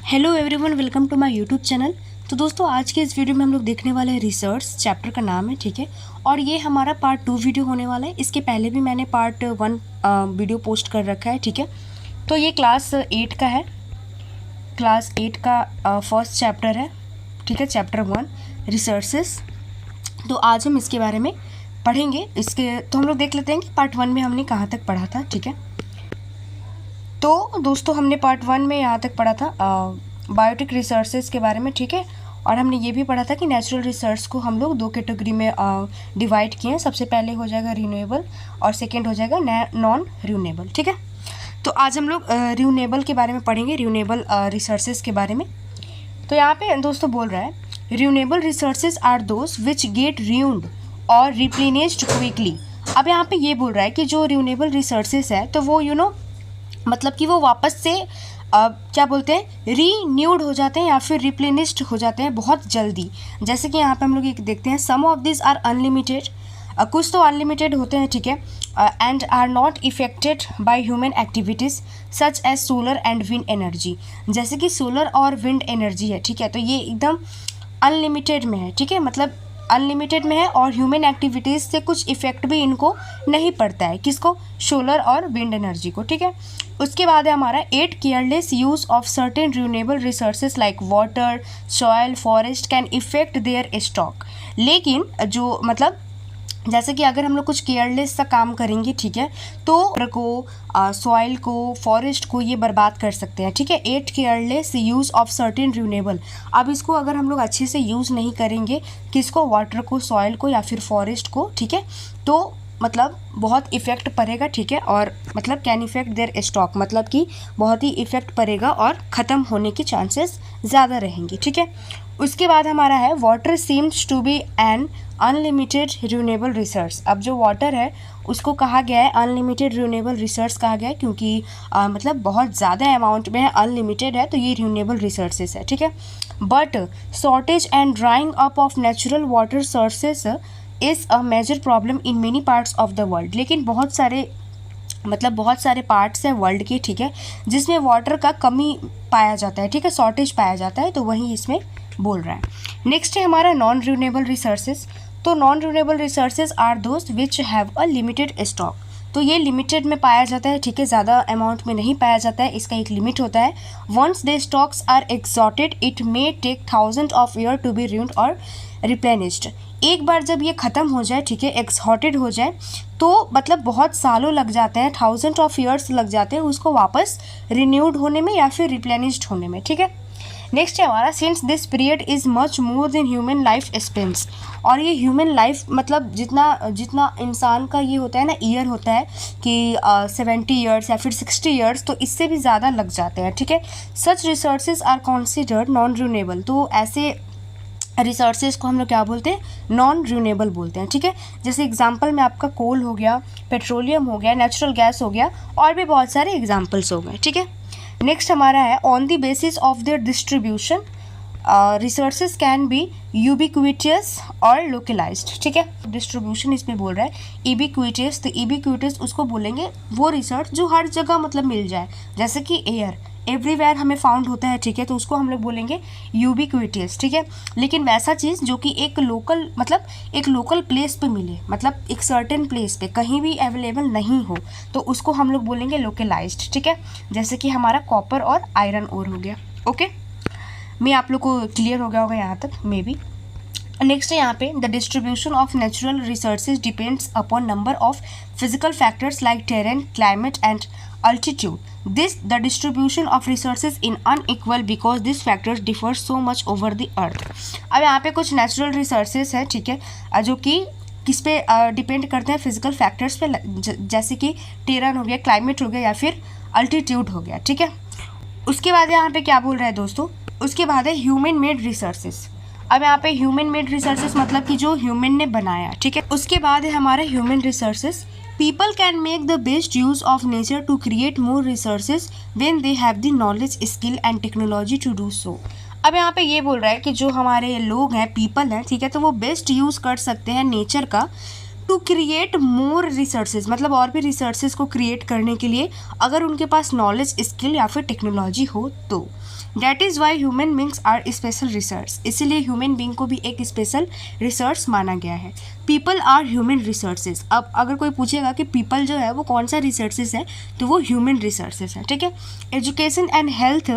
Hello everyone, welcome to my YouTube channel. तो दोस्तों, आज के इस वीडियो में हम लोग देखने वाले हैं रिसर्च चैप्टर का नाम है, ठीक है। और ये हमारा पार्ट 2 वीडियो होने वाला है। इसके पहले भी मैंने पार्ट 1 वीडियो पोस्ट कर रखा है, ठीक है। तो ये क्लास 8 का है, क्लास 8 का फर्स्ट चैप्टर है, ठीक है, चैप्टर 1 रिसर्चेस। तो आज हम इसके बारे में पढ़ेंगे। तो हम लोग देख लेते हैं कि पार्ट 1 में हमने कहाँ तक पढ़ा था, ठीक है। तो दोस्तों, हमने पार्ट 1 में यहाँ तक पढ़ा था बायोटिक रिसर्चेस के बारे में, ठीक है। और हमने ये भी पढ़ा था कि नेचुरल रिसर्च को हम लोग 2 कैटेगरी में डिवाइड किए हैं। सबसे पहले हो जाएगा रिन्यूएबल और सेकेंड हो जाएगा नॉन रिन्यूएबल, ठीक है। तो आज हम लोग रिन्यूएबल के बारे में पढ़ेंगे, रिन्यूएबल रिसर्चेस के बारे में। तो यहाँ पे दोस्तों बोल रहा है renewable resources are those which get renewed और रिप्लेनिश्ड क्विकली। अब यहाँ पे ये बोल रहा है कि जो रिन्यूएबल रिसोर्सेज है तो वो मतलब कि वो वापस से क्या बोलते हैं, रीन्यूड हो जाते हैं या फिर रिप्लेनिश्ड हो जाते हैं बहुत जल्दी। जैसे कि यहाँ पे हम लोग एक देखते हैं, some of this are unlimited, कुछ तो अनलिमिटेड होते हैं, ठीक है, and are not affected by human activities such as solar and wind energy. जैसे कि सोलर और विंड एनर्जी है, ठीक है, तो ये एकदम अनलिमिटेड में है, ठीक है, मतलब अनलिमिटेड में है और ह्यूमन एक्टिविटीज़ से कुछ इफेक्ट भी इनको नहीं पड़ता है। किसको? सोलर और विंड एनर्जी को, ठीक है। उसके बाद है हमारा 8 careless use of certain renewable resources like water, soil, forest can effect there stock. लेकिन जो मतलब जैसे कि अगर हम लोग कुछ केयरलेस सा काम करेंगे, ठीक है, तो वाटर को, सॉइल को, फॉरेस्ट को ये बर्बाद कर सकते हैं, ठीक है। 8 careless use of certain renewable. अब इसको अगर हम लोग अच्छे से यूज़ नहीं करेंगे, किसको? वाटर को, सॉइल को या फिर फॉरेस्ट को, ठीक है, तो मतलब बहुत इफ़ेक्ट पड़ेगा, ठीक है। और मतलब कैन इफेक्ट देयर स्टॉक, मतलब कि बहुत ही इफ़ेक्ट पड़ेगा और ख़त्म होने की चांसेस ज़्यादा रहेंगी, ठीक है। उसके बाद हमारा है water seems to be an unlimited renewable resource. अब जो वाटर है उसको कहा गया है अनलिमिटेड रिन्यूएबल रिसोर्स कहा गया है, क्योंकि मतलब बहुत ज़्यादा अमाउंट में है, अनलिमिटेड है, तो ये रिन्यूएबल रिसोर्सेज है, ठीक है। But shortage and drying up of natural water sources is a major problem in many parts of the world. लेकिन बहुत सारे पार्ट्स हैं वर्ल्ड के, ठीक है, जिसमें वाटर का कमी पाया जाता है, ठीक है, शॉर्टेज पाया जाता है, तो वही इसमें बोल रहा है। नेक्स्ट है हमारा नॉन रिन्यूएबल रिसोर्सेज। तो नॉन रिन्यूएबल रिसोर्सेज आर दोस्त which have a limited stock. तो ये लिमिटेड में पाया जाता है, ठीक है, ज़्यादा अमाउंट में नहीं पाया जाता है, इसका एक लिमिट होता है। Once they stocks are exhausted it may take thousand of year to be renewed और रिप्लेनिश्ड। एक बार जब ये ख़त्म हो जाए, ठीक है, एक्सहॉटेड हो जाए, तो मतलब बहुत सालों लग जाते हैं, थाउजेंड ऑफ ईयर्स लग जाते हैं उसको वापस रिन्यूड होने में या फिर रिप्लेनिश्ड होने में, ठीक है। नेक्स्ट है हमारा since this period is much more than human life Spence. और ये ह्यूमन लाइफ मतलब जितना इंसान का ये होता है ना, ईयर होता है कि 70 ईयर्स या फिर 60 ईयर्स, तो इससे भी ज़्यादा लग जाते हैं, ठीक है। Such resources are considered non renewable. तो ऐसे रिसोर्सेज को हम लोग क्या बोलते हैं? नॉन रिन्यूएबल बोलते हैं, ठीक है। जैसे एग्जांपल में आपका कोल हो गया, पेट्रोलियम हो गया, नेचुरल गैस हो गया, और भी बहुत सारे एग्जांपल्स हो गए, ठीक है। नेक्स्ट हमारा है on the basis of their distribution resources can be ubiquitous और लोकलाइज्ड, ठीक है। डिस्ट्रीब्यूशन इसमें बोल रहा है यूबिक्विटियस, तो यूबिक्विटियस उसको बोलेंगे वो रिसोर्स जो हर जगह मतलब मिल जाए, जैसे कि एयर एवरीवेयर हमें फाउंड होता है, ठीक है, तो उसको हम लोग बोलेंगे यूबिक्विटियस, ठीक है। लेकिन वैसा चीज़ जो कि एक लोकल प्लेस पे मिले, मतलब एक सर्टेन प्लेस पे कहीं भी अवेलेबल नहीं हो, तो उसको हम लोग बोलेंगे लोकलाइज्ड, ठीक है। जैसे कि हमारा कॉपर और आयरन ओर हो गया, ओके। मैं आप लोग को क्लियर हो गया होगा यहाँ तक, मे बी। नेक्स्ट है यहाँ पे the distribution of natural resources depends upon number of physical factors like terrain, climate and altitude. The distribution of resources in unequal because these factors differ so much over the earth. अब यहाँ पे कुछ natural resources है, ठीक है, जो कि किस पे डिपेंड करते हैं? फिजिकल फैक्टर्स पे, जैसे कि टेरन हो गया, क्लाइमेट हो गया या फिर अल्टीट्यूड हो गया, ठीक है। उसके बाद यहाँ पे क्या बोल रहा है दोस्तों? उसके बाद है ह्यूमन मेड रिसोर्सेज। अब यहाँ पे ह्यूमन मेड रिसोर्सेज मतलब कि जो ह्यूमन ने बनाया, ठीक है। उसके बाद है हमारा human resources. People can make the best use of nature to create more resources when they have the knowledge, skill and technology to do so. अब यहाँ पे ये बोल रहा है कि जो हमारे लोग हैं, पीपल हैं, ठीक है, तो वो बेस्ट यूज़ कर सकते हैं नेचर का टू क्रिएट मोर रिसोर्सेज, मतलब और भी रिसोर्सेज को क्रिएट करने के लिए, अगर उनके पास नॉलेज, स्किल या फिर टेक्नोलॉजी हो तो। That is why human beings are special research, इसीलिए ह्यूमन बींग को भी एक स्पेशल रिसर्च माना गया है। पीपल आर ह्यूमन रिसोर्सेज, अब अगर कोई पूछेगा कि पीपल जो है वो कौन सा रिसोर्सेज है, तो वो ह्यूमन रिसोर्सेज है, ठीक है। Education and health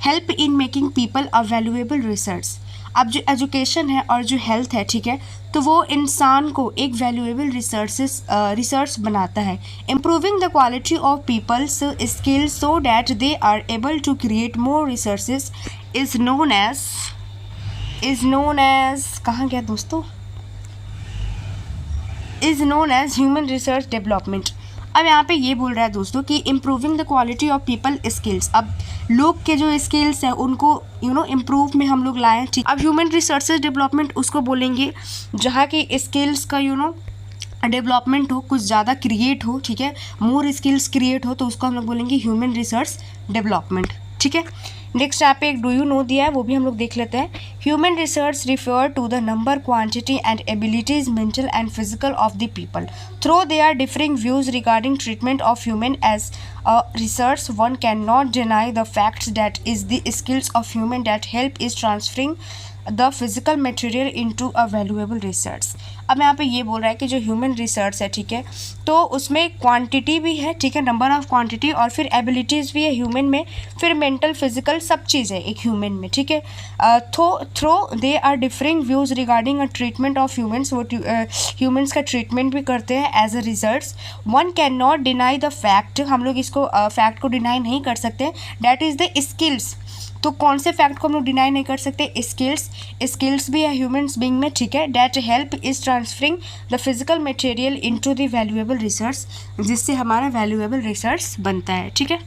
help in making people a valuable research, अब जो एजुकेशन है और जो हेल्थ है, ठीक है, तो वो इंसान को एक वैल्यूएबल रिसर्च बनाता है। Improving the quality of people's skills so that they are able to create more researches is known as कहाँ गया दोस्तों, is known as human research development. अब यहाँ पे ये बोल रहा है दोस्तों कि improving the quality of people skills, अब लोग के जो स्किल्स है उनको इम्प्रूव में हम लोग लाएं, ठीक। अब ह्यूमन रिसोर्स डेवलपमेंट उसको बोलेंगे जहाँ की स्किल्स का डेवलपमेंट हो, कुछ ज़्यादा क्रिएट हो, ठीक है, मोर स्किल्स क्रिएट हो, तो उसको हम लोग बोलेंगे ह्यूमन रिसोर्स डेवलपमेंट, ठीक है। नेक्स्ट यहाँ पे एक डू यू नो दिया है, वो भी हम लोग देख लेते हैं। Human research refer to the number, quantity and abilities mental and physical of the people though there are differing views regarding treatment of human as a research one can not deny the facts that is the skills of human that help is transferring the physical material into a valuable research. अब यहाँ पे ये बोल रहा है कि जो human research है, ठीक है, तो उसमें क्वांटिटी भी है, ठीक है, नंबर ऑफ क्वांटिटी, और फिर एबिलिटीज़ भी है ह्यूमन में, फिर मेंटल फिजिकल सब चीज़ है एक ह्यूमन में, ठीक है। Though there are differing views regarding a treatment of humans, वो ह्यूमन्स का ट्रीटमेंट भी करते हैं as a result. One can not deny the fact, हम लोग इसको फैक्ट को डिनाई नहीं कर सकते, डैट इज़ द स्किल्स, तो कौन से फैक्ट को हम लोग डिनाई नहीं कर सकते, स्किल्स भी है ह्यूमन्स बीइंग में, ठीक है, that help is transferring the physical material into the valuable research, जिससे हमारा वैल्यूएबल रिसर्च बनता है, ठीक है।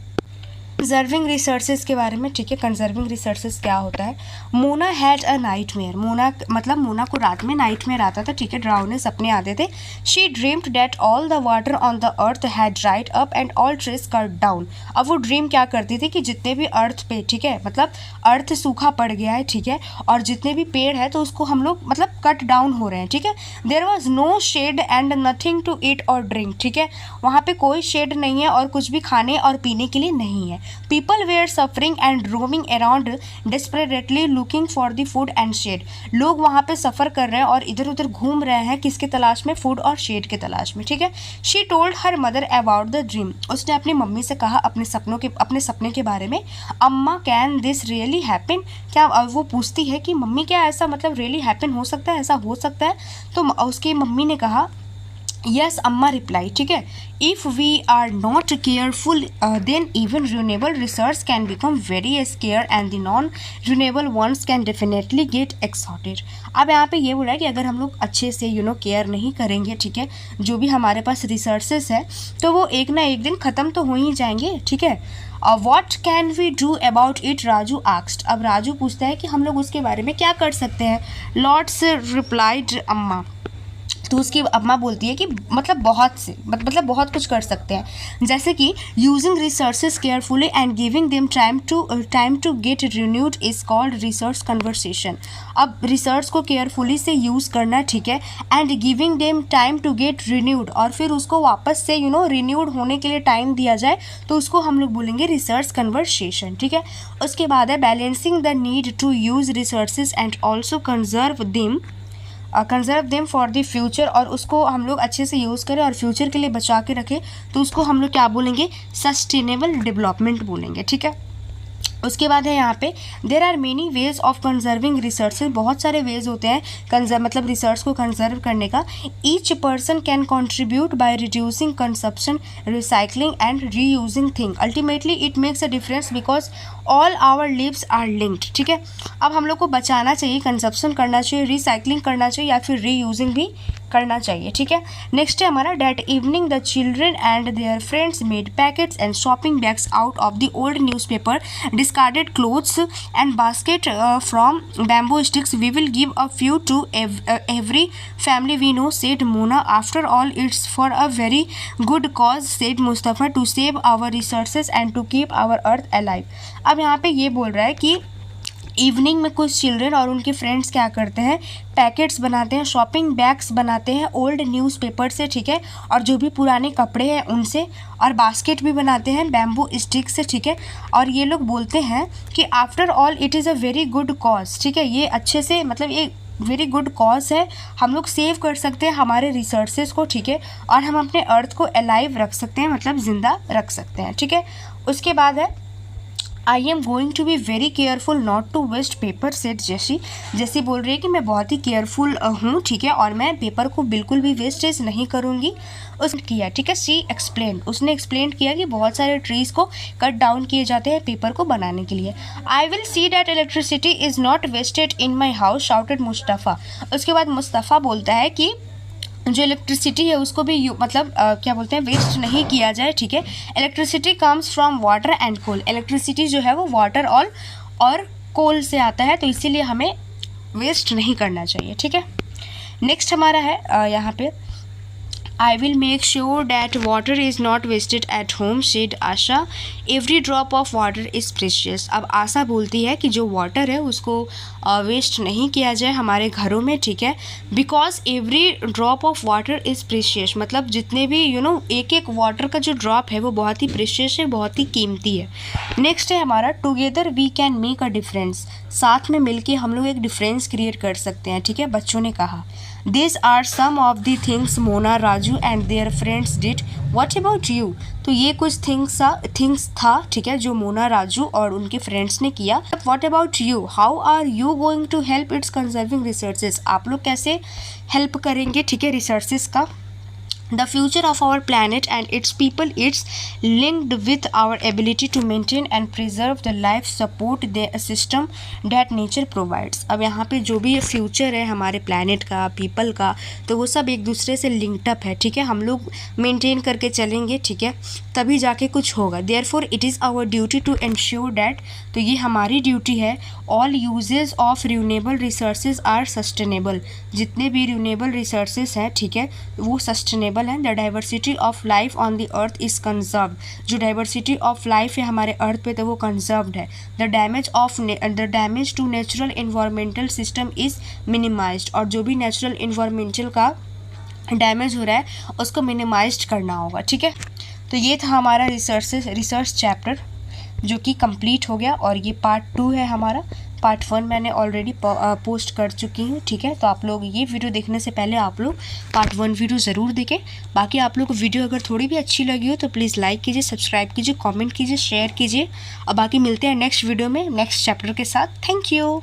कंजर्विंग रिसर्चेज के बारे में, ठीक है, कंजर्विंग रिसर्चेज क्या होता है। Mona had a nightmare, Mona को रात में नाइटमेयर आता था, ठीक है, डरावने सपने आते थे। She dreamed that all the water on the earth had dried up and all trees cut down. अब वो ड्रीम क्या करती थी कि जितने भी अर्थ पे, ठीक है, मतलब अर्थ सूखा पड़ गया है, ठीक है, और जितने भी पेड़ है तो उसको हम लोग कट डाउन हो रहे हैं, ठीक है। There was no shade and nothing to eat और ड्रिंक, ठीक है, वहाँ पे कोई शेड नहीं है और कुछ भी खाने और पीने के लिए नहीं है। People were suffering and roaming around desperately looking for the food and shade. लोग वहाँ पे सफ़र कर रहे हैं और इधर उधर घूम रहे हैं, किसके तलाश में, फूड और शेड के तलाश में, ठीक है। She told her mother about the dream. उसने अपनी मम्मी से कहा अपने सपने के बारे में। अम्मा कैन दिस रियली हैपन, क्या वो पूछती है कि मम्मी क्या ऐसा रियली हैपन हो सकता है, ऐसा हो सकता है, तो उसकी मम्मी ने कहा यस, अम्मा रिप्लाई, ठीक है, if we are not careful then even renewable research can become very scarce and the non renewable ones can definitely get exhausted. अब यहाँ पे ये बोला है कि अगर हम लोग अच्छे से केयर नहीं करेंगे, ठीक है, जो भी हमारे पास रिसर्चेस है तो वो एक ना एक दिन ख़त्म तो हो ही जाएंगे, ठीक है। What can we do about it, Raju asked. अब राजू पूछता है कि हम लोग उसके बारे में क्या कर सकते हैं। लॉट्स रिप्लाइड अम्मा, तो उसकी अम्मा बोलती है कि बहुत कुछ कर सकते हैं, जैसे कि using resources carefully and giving them time to get renewed is called research conversation. अब रिसर्च को केयरफुली से यूज़ करना, ठीक है, and giving them time to get renewed, और फिर उसको वापस से रिन्यूड होने के लिए टाइम दिया जाए, तो उसको हम लोग बोलेंगे रिसर्च कन्वर्सेशन, ठीक है। उसके बाद है balancing the need to use resources and also conserve them for the future, और उसको हम लोग अच्छे से यूज़ करें और फ्यूचर के लिए बचा के रखें, तो उसको हम लोग क्या बोलेंगे, सस्टेनेबल डेवलपमेंट बोलेंगे, ठीक है। उसके बाद है यहाँ पे there are many ways of conserving research, बहुत सारे वेज होते हैं रिसर्च को कंजर्व करने का। Each person can contribute by reducing consumption, recycling and reusing thing, ultimately it makes a difference because all our lives are linked, ठीक है। अब हम लोग को बचाना चाहिए, कंजप्शन करना चाहिए, रिसाइकलिंग करना चाहिए या फिर रीयूजिंग भी करना चाहिए, ठीक है। नेक्स्ट है हमारा that evening the children and their friends made packets and shopping bags out of the old newspaper, discarded clothes and basket from bamboo sticks. We will give a few to every family we know, said Mona. After all, it's for a very good cause, said Mustafa, to save our resources and to keep our earth alive. अब यहाँ पे ये बोल रहा है कि evening में कुछ चिल्ड्रन और उनके फ्रेंड्स क्या करते हैं, पैकेट्स बनाते हैं, शॉपिंग बैग्स बनाते हैं ओल्ड न्यूज़पेपर से, ठीक है, और जो भी पुराने कपड़े हैं उनसे, और बास्केट भी बनाते हैं बैम्बू स्टिक से, ठीक है। और ये लोग बोलते हैं कि after all it is a very good cause, ठीक है, ये अच्छे से मतलब ये वेरी गुड कॉज है, हम लोग सेव कर सकते हैं हमारे रिसोर्सेज को, ठीक है, और हम अपने अर्थ को अलाइव रख सकते हैं, मतलब ज़िंदा रख सकते हैं, ठीक है। उसके बाद है I am going to be very careful not to waste paper, सेट जैसी बोल रही है कि मैं बहुत ही केयरफुल हूँ, ठीक है, और मैं पेपर को बिल्कुल भी वेस्टेज नहीं करूँगी। उसने किया, ठीक है, सी एक्सप्लेन, उसने एक्सप्लेन किया कि बहुत सारे ट्रीज़ को कट डाउन किए जाते हैं पेपर को बनाने के लिए। I will see that electricity is not wasted in my house, shouted Mustafa. उसके बाद मुस्तफ़ा बोलता है कि जो इलेक्ट्रिसिटी है उसको भी मतलब क्या बोलते हैं, वेस्ट नहीं किया जाए, ठीक है। Electricity comes from water and coal, electricity जो है वो वाटर और कोल से आता है, तो इसीलिए हमें वेस्ट नहीं करना चाहिए, ठीक है। नेक्स्ट हमारा है यहाँ पे I will make sure that water is not wasted at home, said Asha. Every drop of water is precious। अब आशा बोलती है कि जो वाटर है उसको वेस्ट नहीं किया जाए हमारे घरों में, ठीक है, because every drop of water is precious, मतलब जितने भी एक एक वाटर का जो ड्रॉप है वो बहुत ही प्रेशियस है, बहुत ही कीमती है। नेक्स्ट है हमारा together we can make a difference, साथ में मिलके हम लोग एक डिफरेंस क्रिएट कर सकते हैं, ठीक है, बच्चों ने कहा। These are some of the things Mona, Raju and their friends did. What about you? तो ये कुछ थिंग्स था, ठीक है, जो मोना, राजू और उनके फ्रेंड्स ने किया। What about you? How are you going to help its conserving resources? आप लोग कैसे हेल्प करेंगे, ठीक है, रिसोर्सेज का। The future of our planet and its people is linked with our ability to maintain and preserve the life support the system that nature provides। अब यहाँ पे जो भी फ्यूचर है हमारे प्लानट का, पीपल का, तो वो सब एक दूसरे से लिंक्ड अप है, ठीक है, हम लोग मेंटेन करके चलेंगे, ठीक है, तभी जाके कुछ होगा। Therefore it is our duty to ensure that, तो ये हमारी ड्यूटी है, all uses of renewable resources are sustainable, जितने भी रिन्यूएबल रिसोर्सेज हैं, ठीक है, वो सस्टेनेबल है। The diversity of life on the earth is conserve, जो डाइवर्सिटी ऑफ लाइफ है हमारे अर्थ पे तो वो कंजर्व्ड है। The damage to natural environmental system is minimized, और जो भी नेचुरल इन्वायरमेंटल का डैमेज हो रहा है उसको मिनिमाइज करना होगा, ठीक है। तो ये था हमारा रिसर्च चैप्टर जो कि कंप्लीट हो गया, और ये पार्ट 2 है हमारा। पार्ट 1 मैंने ऑलरेडी पोस्ट कर चुकी हूँ, ठीक है, तो आप लोग ये वीडियो देखने से पहले आप लोग पार्ट 1 वीडियो ज़रूर देखें। बाकी आप लोग को वीडियो अगर थोड़ी भी अच्छी लगी हो तो प्लीज़ लाइक कीजिए, सब्सक्राइब कीजिए, कमेंट कीजिए, शेयर कीजिए, और बाकी मिलते हैं नेक्स्ट वीडियो में नेक्स्ट चैप्टर के साथ। Thank you.